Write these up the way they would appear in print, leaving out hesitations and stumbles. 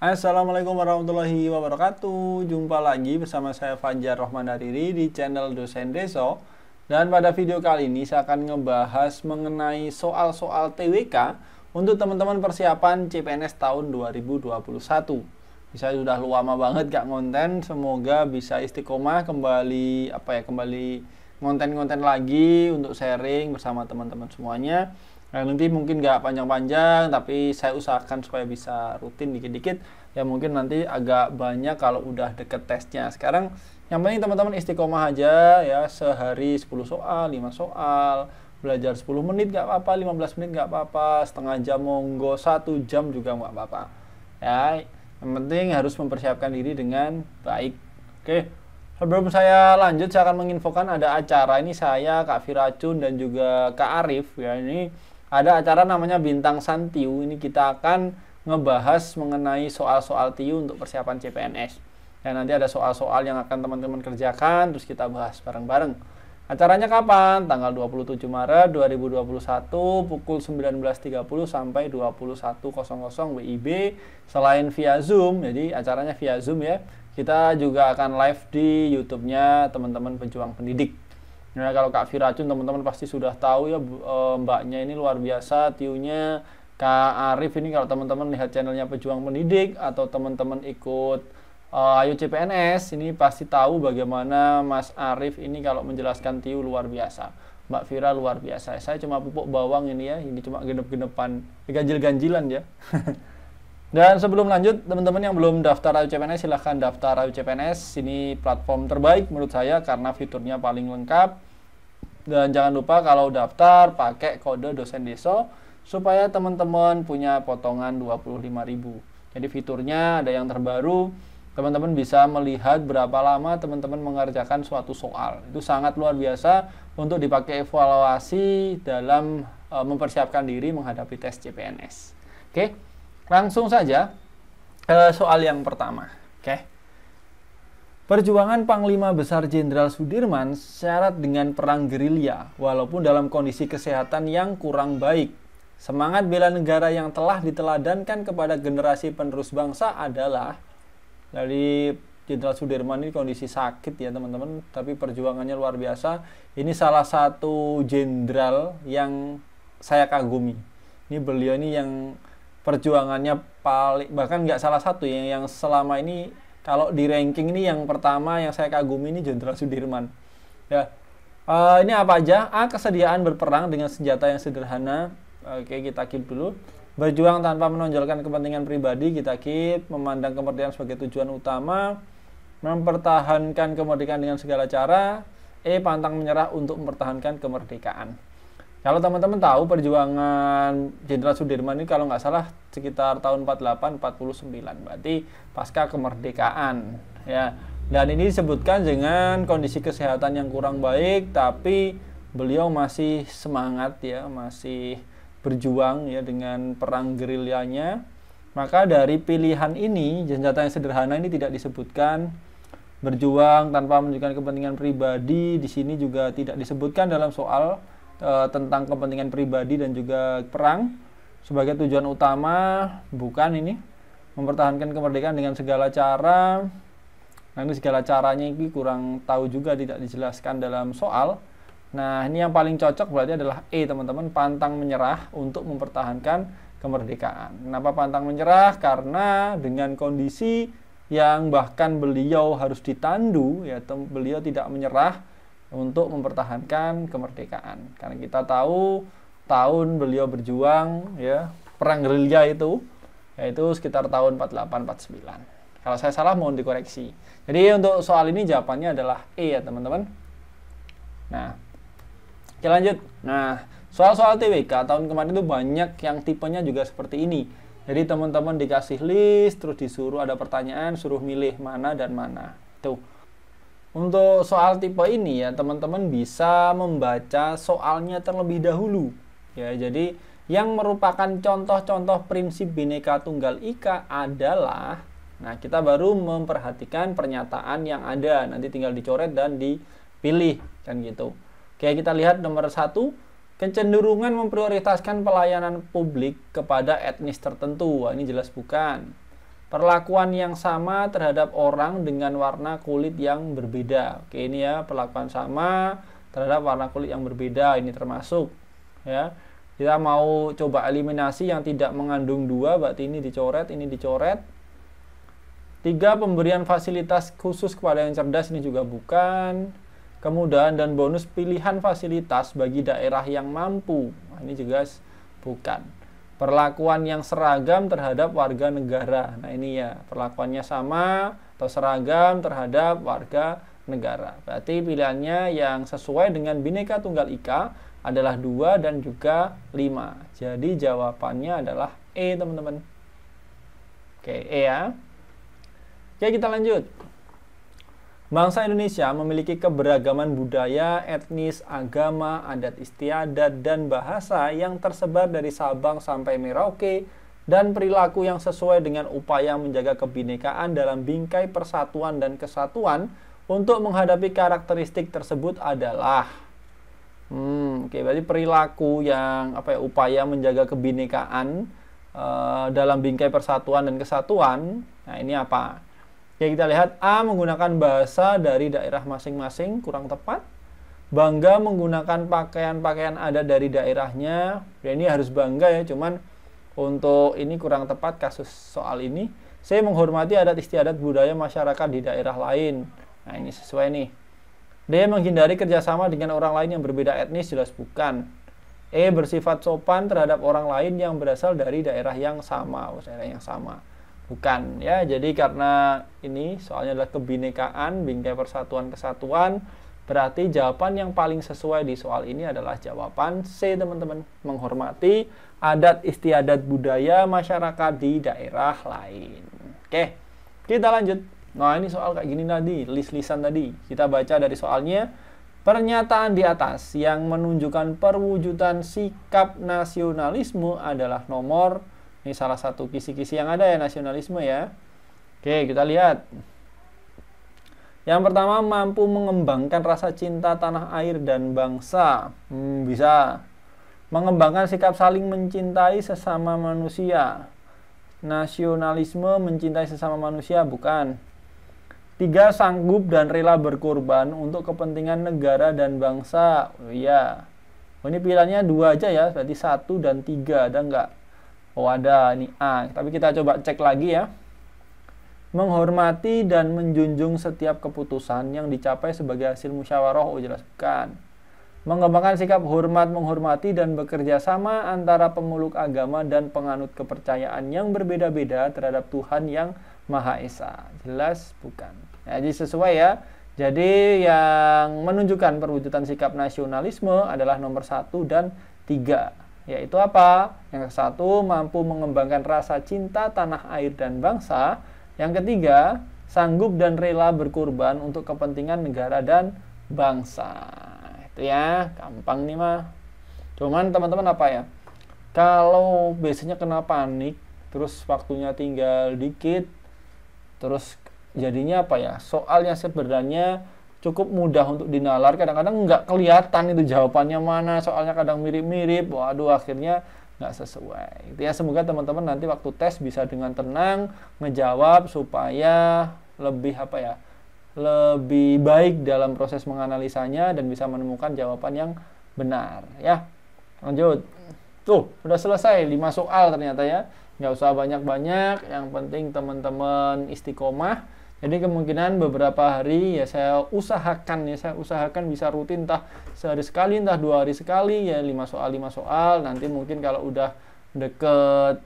Assalamualaikum warahmatullahi wabarakatuh. Jumpa lagi bersama saya Fajar Rahman Hariri di channel Dosen Deso. Dan pada video kali ini saya akan ngebahas mengenai soal-soal TWK untuk teman-teman persiapan CPNS tahun 2021. Saya sudah lama banget gak ngonten, semoga bisa istiqomah kembali ngonten-ngonten lagi untuk sharing bersama teman-teman semuanya. Nah, nanti mungkin nggak panjang-panjang, tapi saya usahakan supaya bisa rutin dikit-dikit. Ya mungkin nanti agak banyak kalau udah deket tesnya. Sekarang yang penting teman-teman istiqomah aja ya, sehari 10 soal, 5 soal, belajar 10 menit nggak apa-apa, 15 menit nggak apa-apa, setengah jam monggo, 1 jam juga nggak apa-apa. Ya, yang penting harus mempersiapkan diri dengan baik. Oke. Sebelum saya lanjut, saya akan menginfokan ada acara ini, saya, Kak Firacun, dan juga Kak Arif. Ya, ini ada acara namanya Bintang Santiu. Ini kita akan ngebahas mengenai soal-soal TIU untuk persiapan CPNS. Dan nanti ada soal-soal yang akan teman-teman kerjakan, terus kita bahas bareng-bareng. Acaranya kapan? Tanggal 27 Maret 2021 pukul 19.30 sampai 21.00 WIB. Selain via Zoom, jadi acaranya via Zoom ya. Kita juga akan live di YouTube-nya teman-teman pejuang pendidik. Nah, kalau Kak Firacun teman-teman pasti sudah tahu ya, mbaknya ini luar biasa TIU-nya. Kak Arif ini kalau teman-teman lihat channelnya Pejuang Pendidik atau teman-teman ikut Ayo CPNS, ini pasti tahu bagaimana Mas Arif ini kalau menjelaskan TIU luar biasa. Mbak Fira luar biasa. Saya cuma pupuk bawang ini ya, ini cuma genep-genepan, ganjil-ganjilan ya. Dan sebelum lanjut, teman-teman yang belum daftar Ayo CPNS, silahkan daftar Ayo CPNS. Ini platform terbaik menurut saya karena fiturnya paling lengkap. Dan jangan lupa kalau daftar pakai kode Dosen Deso supaya teman-teman punya potongan 25.000. Jadi fiturnya ada yang terbaru, teman-teman bisa melihat berapa lama teman-teman mengerjakan suatu soal. Itu sangat luar biasa untuk dipakai evaluasi dalam mempersiapkan diri menghadapi tes CPNS. Oke, langsung saja soal yang pertama. Oke. Perjuangan Panglima Besar Jenderal Sudirman syarat dengan perang gerilya, walaupun dalam kondisi kesehatan yang kurang baik. Semangat bela negara yang telah diteladankan kepada generasi penerus bangsa adalah, dari Jenderal Sudirman ini kondisi sakit ya teman-teman, tapi perjuangannya luar biasa. Ini salah satu jenderal yang saya kagumi. Ini beliau ini yang perjuangannya paling, bahkan nggak salah satu yang selama ini kalau di ranking ini yang pertama yang saya kagumi ini Jenderal Sudirman. Ya, ini apa aja? A. Kesediaan berperang dengan senjata yang sederhana. Oke, kita keep dulu. Berjuang tanpa menonjolkan kepentingan pribadi, kita keep. Memandang kemerdekaan sebagai tujuan utama. Mempertahankan kemerdekaan dengan segala cara. E. Pantang menyerah untuk mempertahankan kemerdekaan. Kalau teman-teman tahu perjuangan Jenderal Sudirman ini kalau nggak salah sekitar tahun 48-49, berarti pasca kemerdekaan ya. Dan ini disebutkan dengan kondisi kesehatan yang kurang baik, tapi beliau masih semangat ya, masih berjuang ya dengan perang gerilyanya. Maka dari pilihan ini, senjata yang sederhana ini tidak disebutkan. Berjuang tanpa menunjukkan kepentingan pribadi, di sini juga tidak disebutkan dalam soal tentang kepentingan pribadi dan juga perang sebagai tujuan utama. Bukan, ini mempertahankan kemerdekaan dengan segala cara. Nah, ini segala caranya ini kurang tahu juga, tidak dijelaskan dalam soal. Nah, ini yang paling cocok berarti adalah E teman-teman, pantang menyerah untuk mempertahankan kemerdekaan. Kenapa pantang menyerah? Karena dengan kondisi yang bahkan beliau harus ditandu ya, beliau tidak menyerah untuk mempertahankan kemerdekaan. Karena kita tahu tahun beliau berjuang ya, perang gerilya itu yaitu sekitar tahun 48-49. Kalau saya salah mohon dikoreksi. Jadi untuk soal ini jawabannya adalah E ya teman-teman. Nah, kita lanjut. Nah, soal-soal TWK tahun kemarin itu banyak yang tipenya juga seperti ini. Jadi teman-teman dikasih list, terus disuruh ada pertanyaan, suruh milih mana dan mana. Tuh. Untuk soal tipe ini ya teman-teman bisa membaca soalnya terlebih dahulu ya. Jadi yang merupakan contoh-contoh prinsip Bhinneka Tunggal Ika adalah, nah kita baru memperhatikan pernyataan yang ada, nanti tinggal dicoret dan dipilih kan gitu. Oke, kita lihat nomor 1, kecenderungan memprioritaskan pelayanan publik kepada etnis tertentu. Wah, ini jelas bukan. perlakuan yang sama terhadap orang dengan warna kulit yang berbeda. Oke, ini ya, perlakuan sama terhadap warna kulit yang berbeda, ini termasuk ya. Kita mau coba eliminasi yang tidak mengandung dua, berarti ini dicoret, ini dicoret. 3, pemberian fasilitas khusus kepada yang cerdas, ini juga bukan. Kemudahan dan bonus pilihan fasilitas bagi daerah yang mampu, nah, ini juga bukan. Perlakuan yang seragam terhadap warga negara. Nah, ini ya, perlakuannya sama atau seragam terhadap warga negara. Berarti pilihannya yang sesuai dengan Bhinneka Tunggal Ika adalah 2 dan juga 5. Jadi jawabannya adalah E, teman-teman. Oke, E ya. Oke, kita lanjut. Bangsa Indonesia memiliki keberagaman budaya, etnis, agama, adat istiadat, dan bahasa yang tersebar dari Sabang sampai Merauke, dan perilaku yang sesuai dengan upaya menjaga kebinekaan dalam bingkai persatuan dan kesatuan untuk menghadapi karakteristik tersebut adalah oke, berarti perilaku yang upaya menjaga kebinekaan dalam bingkai persatuan dan kesatuan. Nah, ini apa? Oke, kita lihat A, menggunakan bahasa dari daerah masing-masing, kurang tepat. Bangga menggunakan pakaian-pakaian adat dari daerahnya. Ya, ini harus bangga ya, cuman untuk ini kurang tepat kasus soal ini. C, menghormati adat istiadat budaya masyarakat di daerah lain. Nah, ini sesuai nih. D, menghindari kerjasama dengan orang lain yang berbeda etnis, jelas bukan. E, bersifat sopan terhadap orang lain yang berasal dari daerah yang sama. Daerah yang sama. Bukan ya, jadi karena ini soalnya adalah kebinekaan, bingkai persatuan kesatuan, berarti jawaban yang paling sesuai di soal ini adalah jawaban C, teman-teman. Menghormati adat istiadat budaya masyarakat di daerah lain. Oke, kita lanjut. Nah, ini soal kayak gini tadi, list-listan tadi. Kita baca dari soalnya. Pernyataan di atas yang menunjukkan perwujudan sikap nasionalisme adalah nomor. Ini salah satu kisi-kisi yang ada ya, nasionalisme ya. Oke, kita lihat. Yang pertama, mampu mengembangkan rasa cinta tanah air dan bangsa. Bisa. Mengembangkan sikap saling mencintai sesama manusia. Nasionalisme mencintai sesama manusia, bukan. 3, sanggup dan rela berkorban untuk kepentingan negara dan bangsa. Oh iya. Oh, ini pilihannya 2 aja ya, berarti 1 dan 3, ada enggak? Oh, ada, ini A. Tapi kita coba cek lagi ya. Menghormati dan menjunjung setiap keputusan yang dicapai sebagai hasil musyawarah. Oh, jelas bukan. Mengembangkan sikap hormat, menghormati, dan bekerja sama antara pemeluk agama dan penganut kepercayaan yang berbeda-beda terhadap Tuhan yang Maha Esa. Jelas bukan. Jadi sesuai ya. Jadi yang menunjukkan perwujudan sikap nasionalisme adalah nomor 1 dan 3. Yaitu apa? Yang ke-1, mampu mengembangkan rasa cinta tanah air dan bangsa. Yang ketiga, sanggup dan rela berkorban untuk kepentingan negara dan bangsa. Itu ya, gampang nih mah. Cuman teman-teman apa ya? Kalau biasanya kena panik, terus waktunya tinggal dikit, terus jadinya apa ya? Soalnya sebenarnya cukup mudah untuk dinalar, kadang-kadang nggak kelihatan itu jawabannya mana, soalnya kadang mirip-mirip, waduh akhirnya nggak sesuai. Itu ya, semoga teman-teman nanti waktu tes bisa dengan tenang ngejawab supaya lebih lebih baik dalam proses menganalisanya dan bisa menemukan jawaban yang benar ya. Lanjut. Tuh, udah selesai 5 soal ternyata ya. Nggak usah banyak-banyak, yang penting teman-teman istiqomah. Jadi kemungkinan beberapa hari ya saya usahakan bisa rutin, entah sehari sekali, entah 2 hari sekali ya, 5 soal. Nanti mungkin kalau udah deket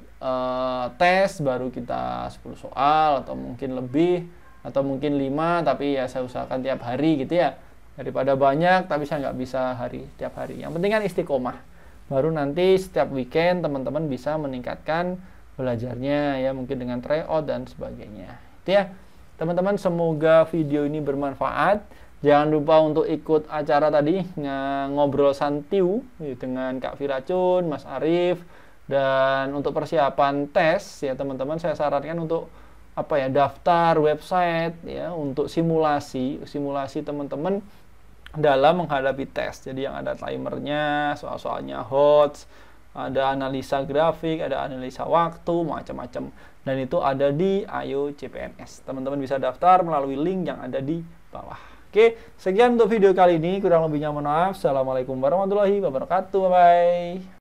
tes baru kita 10 soal atau mungkin lebih atau mungkin 5, tapi ya saya usahakan tiap hari gitu ya. Daripada banyak tapi saya nggak bisa tiap hari. Yang penting kan istiqomah. Baru nanti setiap weekend teman-teman bisa meningkatkan belajarnya ya, mungkin dengan tryout dan sebagainya. Itu ya. Teman-teman, semoga video ini bermanfaat. Jangan lupa untuk ikut acara tadi, ngobrol santiu dengan Kak Viracun, Mas Arif. Dan untuk persiapan tes ya teman-teman, saya sarankan untuk daftar website ya untuk simulasi teman-teman dalam menghadapi tes. Jadi yang ada timernya, soal-soalnya hot, ada analisa grafik, ada analisa waktu, macam-macam. Dan itu ada di Ayo CPNS. Teman-teman bisa daftar melalui link yang ada di bawah. Oke, sekian untuk video kali ini. Kurang lebihnya mohon maaf. Assalamualaikum warahmatullahi wabarakatuh. Bye-bye.